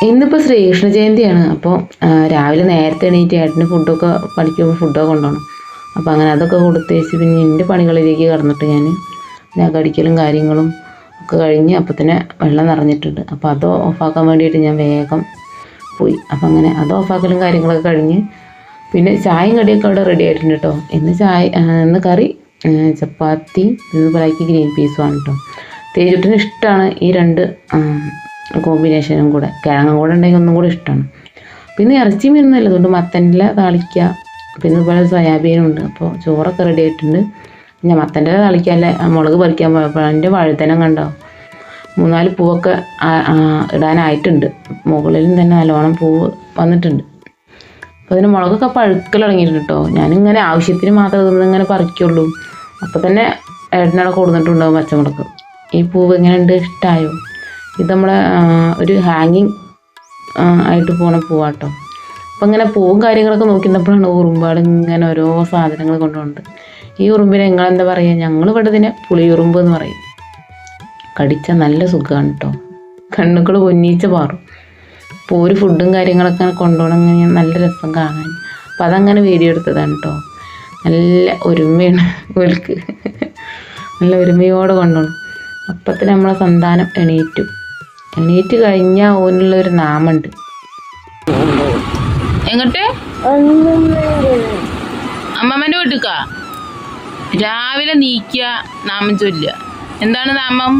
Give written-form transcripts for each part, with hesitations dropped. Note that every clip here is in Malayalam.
ഇന്നിപ്പോൾ ശ്രീകൃഷ്ണ ജയന്തിയാണ്. അപ്പോൾ രാവിലെ നേരത്തെ എണീറ്റ് ഏട്ടന് ഫുഡൊക്കെ പണിക്കുമ്പോൾ ഫുഡൊക്കെ കൊണ്ടുപോകണം. അപ്പോൾ അങ്ങനെ അതൊക്കെ കൊടുത്തേച്ച് പിന്നെ എൻ്റെ പണികളിലേക്ക് കടന്നിട്ട് ഞാൻ കടിക്കലും കാര്യങ്ങളും ഒക്കെ കഴിഞ്ഞ് അപ്പോൾ തന്നെ വെള്ളം നിറഞ്ഞിട്ടുണ്ട്. അപ്പോൾ അത് ഓഫാക്കാൻ വേണ്ടിയിട്ട് ഞാൻ വേഗം പോയി. അപ്പോൾ അങ്ങനെ അത് ഓഫാക്കലും കാര്യങ്ങളൊക്കെ കഴിഞ്ഞ് പിന്നെ ചായയും കടിയൊക്കെ അവിടെ റെഡി ആയിട്ടുണ്ട് കേട്ടോ. ഇന്ന് കറി ചപ്പാത്തി ബ്ലാക്ക് ഗ്രീൻ പീസുമാണ് കേട്ടോ. തേജുട്ടിന് ഇഷ്ടമാണ് ഈ രണ്ട് കോമ്പിനേഷനും കൂടെ. കിഴങ്ങും കൂടെ ഉണ്ടെങ്കിൽ ഒന്നും കൂടെ ഇഷ്ടമാണ്. പിന്നെ ഇറച്ചി മീനൊന്നുമില്ല, അതുകൊണ്ട് മത്തൻ്റെ താളിക്കുക. പിന്നെ ഇതുപോലെ സോയാബീനുണ്ട്. അപ്പോൾ ചോറൊക്കെ റെഡി ആയിട്ടുണ്ട്. ഞാൻ മത്തൻ്റെ താളിക്കാല്ലേ മുളക് പറിക്കാൻ പോയപ്പോൾ എൻ്റെ വഴുതനം കണ്ടോ 3-4 പൂവൊക്കെ ഇടാനായിട്ടുണ്ട്. മുകളിലും തന്നെ നല്ലോണം പൂവ് വന്നിട്ടുണ്ട്. അപ്പോൾ അതിന് മുളകൊക്കെ പഴുക്കൽ തുടങ്ങിയിട്ടുണ്ട് കേട്ടോ. ഞാനിങ്ങനെ ആവശ്യത്തിന് മാത്രം ഇങ്ങനെ പറിക്കുള്ളൂ. അപ്പോൾ തന്നെ ഏട്ടനവിടെ കൊടുത്തിട്ടുണ്ടാവും പച്ചമുളക്. ഈ പൂവ് എങ്ങനെയുണ്ട്, ഇഷ്ടമായോ? ഇത് നമ്മളെ ഒരു ഹാങ്ങിങ് ആയിട്ട് പോണ പൂവാട്ടോ. അപ്പം ഇങ്ങനെ പൂവും കാര്യങ്ങളൊക്കെ നോക്കിയിരുന്നപ്പോഴാണ് ഉറുമ്പാട് ഇങ്ങനെ ഓരോ സാധനങ്ങൾ കൊണ്ടുപോകുന്നത്. ഈ ഉറുമ്പിനെ നിങ്ങളെന്താ പറയുക? ഞങ്ങളിവിടെ ഇതിനെ പുളിയുറുമ്പ് എന്ന് പറയും. കടിച്ചാൽ നല്ല സുഖമാണ് കേട്ടോ. കണ്ണുകൾ പൊന്നീച്ച പാറും. അപ്പോൾ ഒരു ഫുഡും കാര്യങ്ങളൊക്കെ കൊണ്ടുപോകണം, അങ്ങനെ നല്ല രസം കാണാൻ. അപ്പോൾ അതങ്ങനെ വീഡിയോ എടുത്തതാണ് കേട്ടോ. നല്ല ഒരുമയാണ് ഓൽക്ക്, നല്ല ഒരുമയോടെ കൊണ്ടുപോകണം. അപ്പത്തിന് നമ്മളെ സന്താനം എണീറ്റ് കഴിഞ്ഞാൽ ഓനുള്ളൊരു നാമുണ്ട്. എങ്ങോട്ട്? അമ്മമ്മൻ്റെ വീട്ടിക്കാ. രാവിലെ നീക്കുക, നാമം ചൊല്ലുക. എന്താണ് നാമം?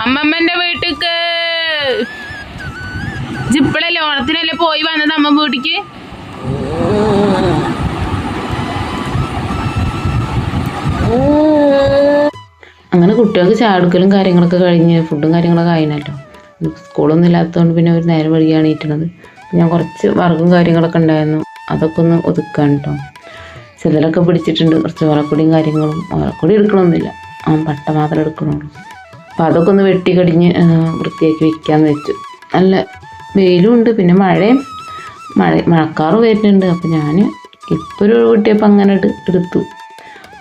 അമ്മമ്മൻ്റെ വീട്ടിക്ക്. ഇപ്പോഴല്ലേ ഓണത്തിനല്ലേ പോയി വന്നത് അമ്മ വീട്ടിക്ക്? അങ്ങനെ കുട്ടികൾക്ക് ചാടുക്കലും കാര്യങ്ങളൊക്കെ കഴിഞ്ഞ് ഫുഡും കാര്യങ്ങളൊക്കെ ആയിനല്ലോ. സ്കൂളൊന്നും ഇല്ലാത്തതുകൊണ്ട് പിന്നെ ഒരു നേരം വഴിയാണ് ഇരിക്കുന്നത്. ഞാൻ കുറച്ച് വർക്കും കാര്യങ്ങളൊക്കെ ഉണ്ടായിരുന്നു, അതൊക്കെ ഒന്ന് ഒതുക്കാൻ കേട്ടോ. ചിലരൊക്കെ പിടിച്ചിട്ടുണ്ട് കുറച്ച് ഓലക്കൊടിയും കാര്യങ്ങളും. ഓലക്കൊടി എടുക്കണമെന്നില്ല, പട്ട മാത്രം എടുക്കണുള്ളൂ. അപ്പോൾ അതൊക്കെ ഒന്ന് വെട്ടിക്കടിഞ്ഞ് വൃത്തിയാക്കി വയ്ക്കാമെന്ന് വെച്ചു. നല്ല വെയിലും ഉണ്ട്, പിന്നെ മഴക്കാറ് വരുന്നുണ്ട്. അപ്പോൾ ഞാൻ ഇപ്പോൾ ഒരു കിട്ടിയപ്പോൾ അങ്ങനെ എടുത്തു.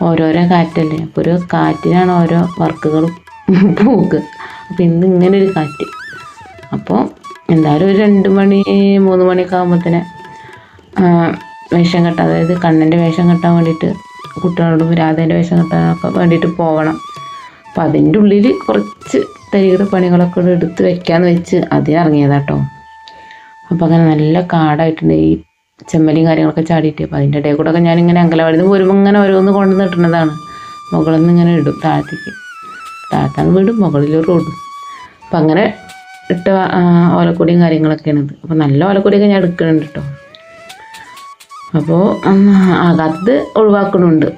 ഓരോരോ കാറ്റല്ലേ, അപ്പോൾ ഒരു കാറ്റിനാണ് ഓരോ വർക്കുകളും പോകുക. അപ്പോൾ ഇന്ന് ഇങ്ങനെ ഒരു കാറ്റ്. അപ്പോൾ എന്തായാലും ഒരു 2 മണി 3 മണിയൊക്കെ ആകുമ്പോഴത്തേനെ വേഷം കെട്ടാൻ, അതായത് കണ്ണൻ്റെ വേഷം കെട്ടാൻ വേണ്ടിയിട്ട് കുട്ടികളോടും രാധേൻ്റെ വേഷം കെട്ടാനൊക്കെ വേണ്ടിയിട്ട് പോകണം. അപ്പോൾ അതിൻ്റെ ഉള്ളിൽ കുറച്ച് തരികിട പണികളൊക്കെ എടുത്ത് വെക്കാമെന്ന് വെച്ച് അതിനിറങ്ങിയതാട്ടോ. അപ്പോൾ അങ്ങനെ നല്ല കാടായിട്ടുണ്ട് ഈ ചെമ്മലിയും കാര്യങ്ങളൊക്കെ ചാടിയിട്ട്. അപ്പോൾ അതിൻ്റെ ഇടയിൽ കൂടെ ഒക്കെ ഞാനിങ്ങനെ അങ്കലവാടിയിൽ നിന്ന് വരുമ്പോൾ ഇങ്ങനെ ഓരോന്ന് കൊണ്ടുവന്ന് ഇട്ടുന്നതാണ്. മുകളിൽ നിന്ന് ഇങ്ങനെ ഇടും, താഴത്താണ് വീടും, മുകളിൽ റോഡും. അപ്പം അങ്ങനെ ഇട്ട ഓലക്കൊടിയും കാര്യങ്ങളൊക്കെയാണിത്. അപ്പോൾ നല്ല ഓലക്കൊടിയൊക്കെ ഞാൻ എടുക്കുന്നുണ്ട് കേട്ടോ. അപ്പോൾ അകത്ത് ഒഴിവാക്കണുണ്ട്.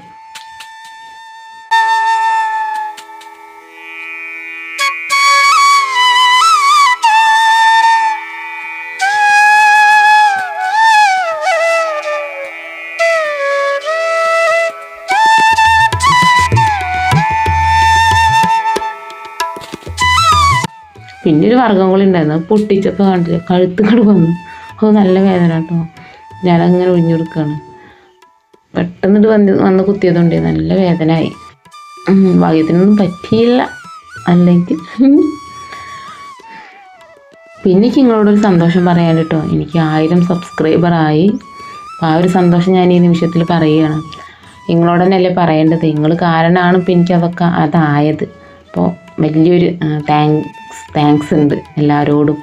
പിന്നെ ഒരു വർഗ്ഗം കൂടി ഉണ്ടായിരുന്നു, പൊട്ടിച്ചപ്പോൾ കണ്ടില്ല, കഴുത്തുകൾ വന്നു. അത് നല്ല വേദന കേട്ടോ. ഞാനങ്ങനെ ഒഴിഞ്ഞു കൊടുക്കുകയാണ്. പെട്ടെന്നിട്ട് വന്ന് കുത്തിയതുകൊണ്ട് നല്ല വേദനയായി. ഭാഗ്യത്തിനൊന്നും പറ്റിയില്ല, അല്ലെങ്കിൽ. പിന്നെ എനിക്ക് നിങ്ങളോടൊരു സന്തോഷം പറയാൻ കേട്ടോ. എനിക്ക് 1000 സബ്സ്ക്രൈബറായി. അപ്പോൾ ആ ഒരു സന്തോഷം ഞാൻ ഈ നിമിഷത്തിൽ പറയുകയാണ്. നിങ്ങളോട് തന്നെയല്ലേ പറയേണ്ടത്. നിങ്ങൾ കാരണമാണ് ഇപ്പോൾ എനിക്കതൊക്കെ അതായത്. അപ്പോൾ വലിയൊരു താങ്ക്സ് ഉണ്ട് എല്ലാവരോടും.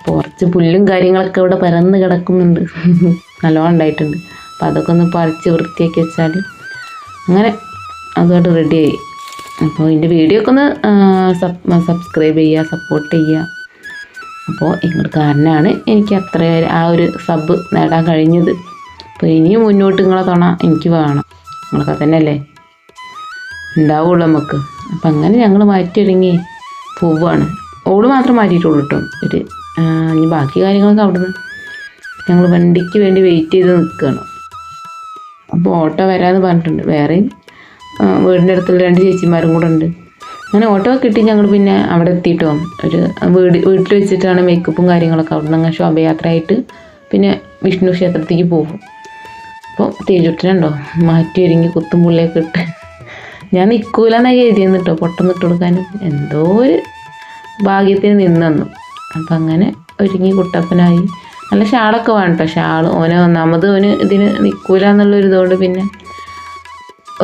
കുറച്ച് പുല്ലും കാര്യങ്ങളൊക്കെ ഇവിടെ പരന്ന് കിടക്കുന്നുണ്ട്, നല്ലോണം ഉണ്ടായിട്ടുണ്ട്. അപ്പോൾ അതൊക്കെ ഒന്ന് പറിച്ച് വൃത്തിയാക്കി വെച്ചാൽ അങ്ങനെ അതുമായിട്ട് റെഡിയായി. അപ്പോൾ ഇതിൻ്റെ വീഡിയോ ഒക്കെ ഒന്ന് സബ്സ്ക്രൈബ് ചെയ്യുക, സപ്പോർട്ട് ചെയ്യുക. അപ്പോൾ നിങ്ങൾ കാരണമാണ് എനിക്ക് അത്ര ആ ഒരു സബ് നേടാൻ കഴിഞ്ഞത്. അപ്പോൾ ഇനിയും മുന്നോട്ട് നിങ്ങളെ തുണ എനിക്ക് വേണം. നിങ്ങളൊക്കെ തന്നെയല്ലേ ഉണ്ടാവുള്ളൂ നമുക്ക്. അപ്പം അങ്ങനെ ഞങ്ങൾ മാറ്റിയൊരുങ്ങി പോവുകയാണ്. ഓള് മാത്രം മാറ്റിയിട്ടുള്ളൂ കേട്ടോ. ഇനി ബാക്കി കാര്യങ്ങളൊക്കെ അവിടുന്ന് ഞങ്ങൾ വണ്ടിക്ക് വേണ്ടി വെയിറ്റ് ചെയ്ത് നിൽക്കുകയാണ്. അപ്പോൾ ഓട്ടോ വരാമെന്ന് പറഞ്ഞിട്ടുണ്ട്. വേറെയും വീടിൻ്റെ അടുത്തുള്ള 2 ചേച്ചിമാരും കൂടെ ഉണ്ട്. അങ്ങനെ ഓട്ടോ കിട്ടി. ഞങ്ങൾ പിന്നെ അവിടെ എത്തിയിട്ടോ. വീട്ടിൽ വെച്ചിട്ടാണ് മേക്കപ്പും കാര്യങ്ങളൊക്കെ. അവിടെ നിന്ന് അങ്ങനെ ശോഭയാത്രയായിട്ട് പിന്നെ വിഷ്ണു ക്ഷേത്രത്തേക്ക് പോകും. അപ്പോൾ തേജുട്ടനുണ്ടോ മാറ്റി ഒരുങ്ങി കുത്തും പുള്ളിയൊക്കെ ഇട്ട്. ഞാൻ നിൽക്കൂലെന്നാണ് എഴുതിയെന്ന് കേട്ടോ, പൊട്ടന്നിട്ട് കൊടുക്കാനും. എന്തോ ഒരു ഭാഗ്യത്തിന് നിന്നു. അപ്പം അങ്ങനെ ഒരുങ്ങി കുട്ടപ്പനായി. നല്ല ഷാളൊക്കെ വേണം കേട്ടോ. ഷാൾ ഓന് ഇതിന് നിൽക്കൂല എന്നുള്ളൊരിതുകൊണ്ട് പിന്നെ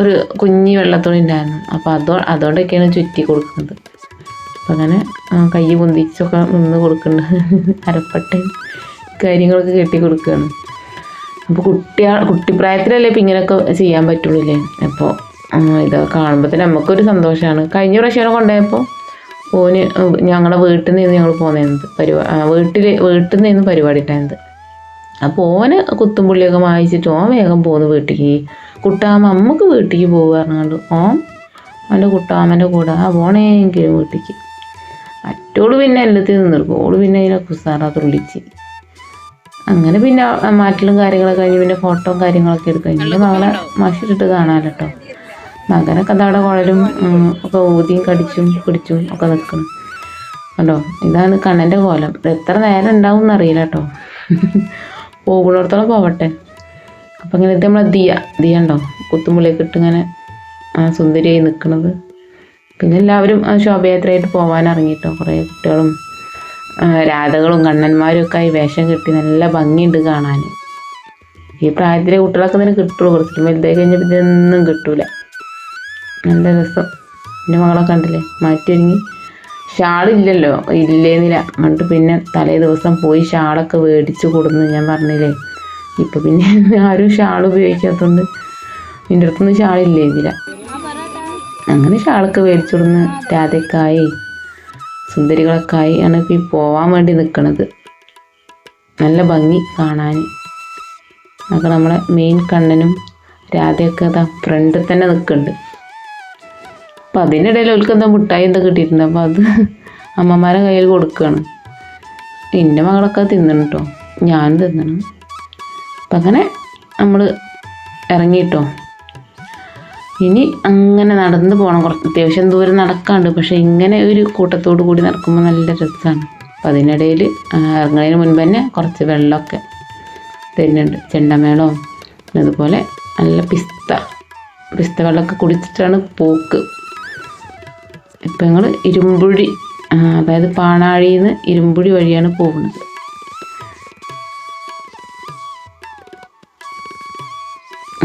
ഒരു കുഞ്ഞി വെള്ളത്തുണി ഉണ്ടായിരുന്നു. അപ്പോൾ അതുകൊണ്ടൊക്കെയാണ് ചുറ്റി കൊടുക്കുന്നത്. അപ്പം അങ്ങനെ കൈ പൊന്തിച്ചൊക്കെ നിന്ന് കൊടുക്കുന്നുണ്ട്. അരപ്പട്ടയും കാര്യങ്ങളൊക്കെ കെട്ടി കൊടുക്കുകയാണ്. അപ്പോൾ കുട്ടിപ്രായത്തിലല്ലേ ഇപ്പം ഇങ്ങനെയൊക്കെ ചെയ്യാൻ പറ്റുള്ളൂല്ലേ. അപ്പോൾ ഇതൊക്കെ കാണുമ്പോൾ തന്നെ നമുക്കൊരു സന്തോഷമാണ്. കഴിഞ്ഞ പ്രാവശ്യം കൊണ്ടുപോയപ്പോൾ ഓന് ഞങ്ങളുടെ വീട്ടിൽ നിന്ന് ഞങ്ങൾ പോകുന്നത് വീട്ടിൽ നിന്ന് പരിപാടി ഉണ്ടായിരുന്നത്. അപ്പോൾ ഓന് കുത്തുംപുള്ളിയൊക്കെ വായിച്ചിട്ട് ഓൻ വേഗം പോകുന്നു വീട്ടിലേക്ക്. കുട്ടാമ്മ അമ്മക്ക് വീട്ടിലേക്ക് പോകുക പറഞ്ഞുകൊണ്ട് അവൻ്റെ കുട്ടാമ്മൻ്റെ കൂടെ പോണേങ്കിലും വീട്ടിലേക്ക്. മറ്റോള് പിന്നെ എല്ലാത്തിനും നിന്നിരിക്കും. ഓള് പിന്നെ അതിനെ കുസാറ തുള്ളിച്ച് അങ്ങനെ പിന്നെ മാറ്റലും കാര്യങ്ങളൊക്കെ കഴിഞ്ഞ് പിന്നെ ഫോട്ടോയും കാര്യങ്ങളൊക്കെ എടുക്കും. എൻ്റെ മകളെ മഷിട്ടിട്ട് കാണാമല്ലോ കേട്ടോ. മകനൊക്കെ അതവിടെ കുഴലും ഒക്കെ ഊതിയും കടിച്ചും പിടിച്ചും ഒക്കെ നിൽക്കണം കണ്ടോ. ഇതാണ് കണ്ണൻ്റെ കോലം. എത്ര നേരം ഉണ്ടാവും എന്നറിയില്ല കേട്ടോ. പോകുന്നിടത്തോളം പോവട്ടെ. അപ്പം ഇങ്ങനെ ഇത് നമ്മളെ ദിയ ഉണ്ടോ കുത്തുമ്പുള്ളിയൊക്കെ ഇട്ട് ഇങ്ങനെ സുന്ദരിയായി നിൽക്കുന്നത്. പിന്നെ എല്ലാവരും ശോഭയാത്രയായിട്ട് പോകാൻ ഇറങ്ങിയിട്ടോ. കുറേ കുട്ടികളും രാധകളും കണ്ണന്മാരും ഒക്കെ ആയി വേഷം കെട്ടി നല്ല ഭംഗിയുണ്ട് കാണാൻ. ഈ പ്രായത്തിലെ കുട്ടികളൊക്കെ തന്നെ കിട്ടുള്ളൂ. കുറച്ചിട്ട് വലുതായി കഴിഞ്ഞപ്പോൾ ഇതൊന്നും കിട്ടൂല. നല്ല രസം. എൻ്റെ മകളെ കണ്ടില്ലേ മാറ്റി ഒരുങ്ങി. ഷാളില്ലല്ലോ, ഇല്ലേന്നില്ല എന്നിട്ട് പിന്നെ തലേ ദിവസം പോയി ഷാളൊക്കെ മേടിച്ച് കൊടുന്ന് ഞാൻ പറഞ്ഞില്ലേ. ഇപ്പം പിന്നെ ആരും ഷാൾ ഉപയോഗിക്കാത്തതുകൊണ്ട് എൻ്റെ അടുത്തൊന്നും ഷാളില്ലേ ഇതില്ല. അങ്ങനെ ഷാളൊക്കെ മേടിച്ചു കൊടുന്ന് രാധക്കായി സുന്ദരികളൊക്കെ ആയി ആണ് ഇപ്പോൾ ഈ പോവാൻ വേണ്ടി നിൽക്കണത്. നല്ല ഭംഗി കാണാൻ. അതൊക്കെ നമ്മളെ മെയിൻ കണ്ണനും രാധയൊക്കെ അതാ ഫ്രണ്ടിൽ തന്നെ നിൽക്കുന്നുണ്ട്. അപ്പം അതിനിടയിൽ അവർക്ക് എന്താ മിഠായി എന്താ കിട്ടിയിട്ടുണ്ട്. അപ്പോൾ അത് അമ്മമാരെ കയ്യിൽ കൊടുക്കുകയാണ്. എൻ്റെ മകളൊക്കെ തിന്നണം കേട്ടോ, ഞാനും തിന്നണം. അപ്പം അങ്ങനെ നമ്മൾ ഇറങ്ങിയിട്ടോ. ഇനി അങ്ങനെ നടന്ന് പോകണം. കുറച്ച് അത്യാവശ്യം ദൂരം നടക്കാണ്ട്. പക്ഷേ ഇങ്ങനെ ഒരു കൂട്ടത്തോടു കൂടി നടക്കുമ്പോൾ നല്ല രസമാണ്. അപ്പം അതിനിടയിൽ ഇറങ്ങുന്നതിന് മുൻപ് തന്നെ കുറച്ച് വെള്ളമൊക്കെ തരുന്നുണ്ട്. ചെണ്ടമേളവും അതുപോലെ നല്ല പിസ്ത വെള്ളമൊക്കെ കുടിച്ചിട്ടാണ് പോക്ക്. ഇപ്പം ഞങ്ങൾ ഇരുമ്പുഴി അതായത് പാണാഴിയിൽ നിന്ന് ഇരുമ്പുഴി വഴിയാണ് പോകുന്നത്.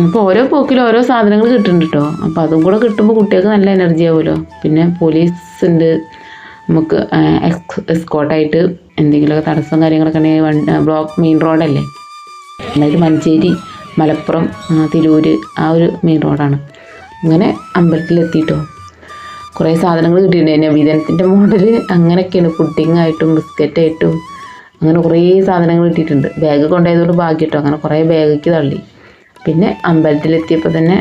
അപ്പോൾ ഓരോ പോക്കിലും ഓരോ സാധനങ്ങൾ കിട്ടുന്നുണ്ട് കേട്ടോ. അപ്പോൾ അതും കൂടെ കിട്ടുമ്പോൾ കുട്ടികൾക്ക് നല്ല എനർജി ആവുമല്ലോ. പിന്നെ പോലീസ് ഉണ്ട് നമുക്ക് എസ്കോർട്ടായിട്ട്. എന്തെങ്കിലുമൊക്കെ തടസ്സം കാര്യങ്ങളൊക്കെ ഉണ്ടെങ്കിൽ ബ്ലോക്ക് മെയിൻ റോഡല്ലേ, അതായത് മഞ്ചേരി മലപ്പുറം തിരൂർ ആ ഒരു മെയിൻ റോഡാണ്. അങ്ങനെ അമ്പലത്തിലെത്തിയിട്ടോ കുറേ സാധനങ്ങൾ കിട്ടിയിട്ടുണ്ട്. നബിദിനത്തിൻ്റെ മോഡൽ അങ്ങനെയൊക്കെയാണ്. പുഡിങ്ങായിട്ടും ബിസ്ക്കറ്റായിട്ടും അങ്ങനെ കുറേ സാധനങ്ങൾ കിട്ടിയിട്ടുണ്ട്. ബാഗ് കൊണ്ടുപോയതുകൊണ്ട് ഭാഗ്യം കേട്ടോ. അങ്ങനെ കുറേ ബാഗിക്ക് തള്ളി. പിന്നെ അമ്പലത്തിലെത്തിയപ്പോൾ തന്നെ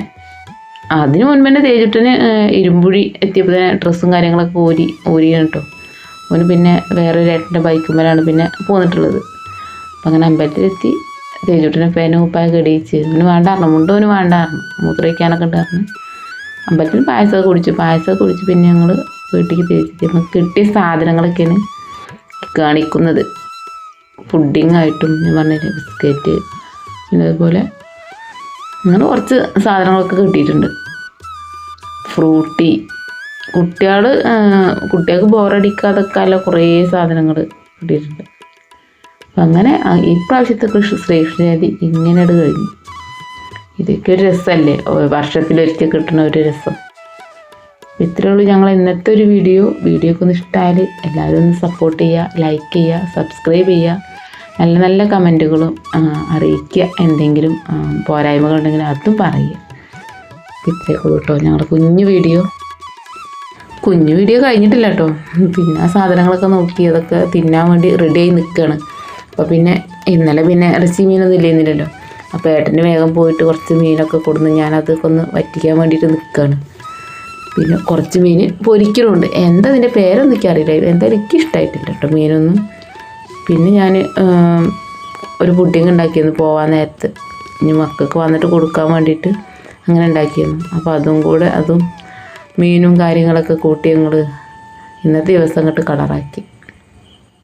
അതിന് മുൻപ് തന്നെ തേജുട്ടന് ഇരുമ്പുഴി എത്തിയപ്പോൾ തന്നെ ഡ്രസ്സും കാര്യങ്ങളൊക്കെ ഊരിയാണ് കേട്ടോ. ഓന് പിന്നെ വേറൊരു ഏട്ടൻ്റെ ബൈക്കുമ്മലാണ് പിന്നെ പോന്നിട്ടുള്ളത്. അപ്പം അങ്ങനെ അമ്പലത്തിലെത്തി തേജുട്ടനെ പേനും ഉപ്പായൊക്കെ ഇടിയിച്ച് അവന് വേണ്ടായിരുന്നു. മുണ്ടോന് വേണ്ടായിരുന്നു, മൂത്രയ്ക്കാനൊക്കെ ഉണ്ടായിരുന്നു. അമ്പലത്തിൽ പായസമൊക്കെ കുടിച്ച് പിന്നെ ഞങ്ങൾ വീട്ടിലേക്ക് തേച്ചിട്ട് നമുക്ക് കിട്ടിയ സാധനങ്ങളൊക്കെയാണ് കാണിക്കുന്നത്. പുഡിങ്ങായിട്ടും ഞാൻ പറഞ്ഞില്ലേ ബിസ്ക്കറ്റ്, പിന്നെ അതുപോലെ അങ്ങനെ കുറച്ച് സാധനങ്ങളൊക്കെ കിട്ടിയിട്ടുണ്ട്. ഫ്രൂട്ടി കുട്ടികൾക്ക് ബോറടിക്കാതൊക്കെ അല്ല കുറേ സാധനങ്ങൾ കിട്ടിയിട്ടുണ്ട്. അപ്പം അങ്ങനെ ഇപ്രാവശ്യത്തെ ശ്രീകൃഷ്ണ ജയന്തി ഇങ്ങനെ കഴിഞ്ഞു. ഇതൊക്കെ ഒരു രസമല്ലേ, വർഷത്തിലൊരിക്കൽ കിട്ടുന്ന ഒരു രസം. ഇത്രയേ ഉള്ളൂ ഞങ്ങൾ ഇന്നത്തെ ഒരു വീഡിയോക്ക് ഒന്ന് ഇഷ്ടമായാൽ എല്ലാവരും ഒന്ന് സപ്പോർട്ട് ചെയ്യുക, ലൈക്ക് ചെയ്യുക, സബ്സ്ക്രൈബ് ചെയ്യുക. നല്ല നല്ല കമൻറ്റുകളും അറിയിക്കുക. എന്തെങ്കിലും പോരായ്മകളുണ്ടെങ്കിൽ അതും പറയുക. ഇത്രയൊക്കെ കേട്ടോ ഞങ്ങളുടെ കുഞ്ഞു വീഡിയോ കഴിഞ്ഞിട്ടില്ല കേട്ടോ. പിന്നെ ആ സാധനങ്ങളൊക്കെ നോക്കി അതൊക്കെ തിന്നാൻ വേണ്ടി റെഡിയായി നിൽക്കുകയാണ്. അപ്പോൾ പിന്നെ ഇന്നലെ പിന്നെ ഇറച്ചി മീനൊന്നും ഇല്ലെന്നില്ലല്ലോ. അപ്പോൾ ഏട്ടന് വേഗം പോയിട്ട് കുറച്ച് മീനൊക്കെ കൊടുന്ന് ഞാനതൊക്കെ ഒന്ന് വറ്റിക്കാൻ വേണ്ടിയിട്ട് നിൽക്കുകയാണ്. പിന്നെ കുറച്ച് മീൻ പൊരിക്കലുണ്ട്. എന്താ അതിൻ്റെ പേരൊന്നും എനിക്കറിയില്ല. എന്തായാലും എനിക്കിഷ്ടമായിട്ടില്ല കേട്ടോ മീനൊന്നും. പിന്നെ ഞാൻ ഒരു പുഡിങ് ഉണ്ടാക്കിയിരുന്നു പോവാൻ നേരത്ത്. ഇനി മക്കൾക്ക് വന്നിട്ട് കൊടുക്കാൻ വേണ്ടിയിട്ട് അങ്ങനെ ഉണ്ടാക്കിയിരുന്നു. അപ്പോൾ അതും മീനും കാര്യങ്ങളൊക്കെ കൂട്ടി ഞങ്ങൾ ഇന്നത്തെ ദിവസം അങ്ങോട്ട് കളറാക്കി.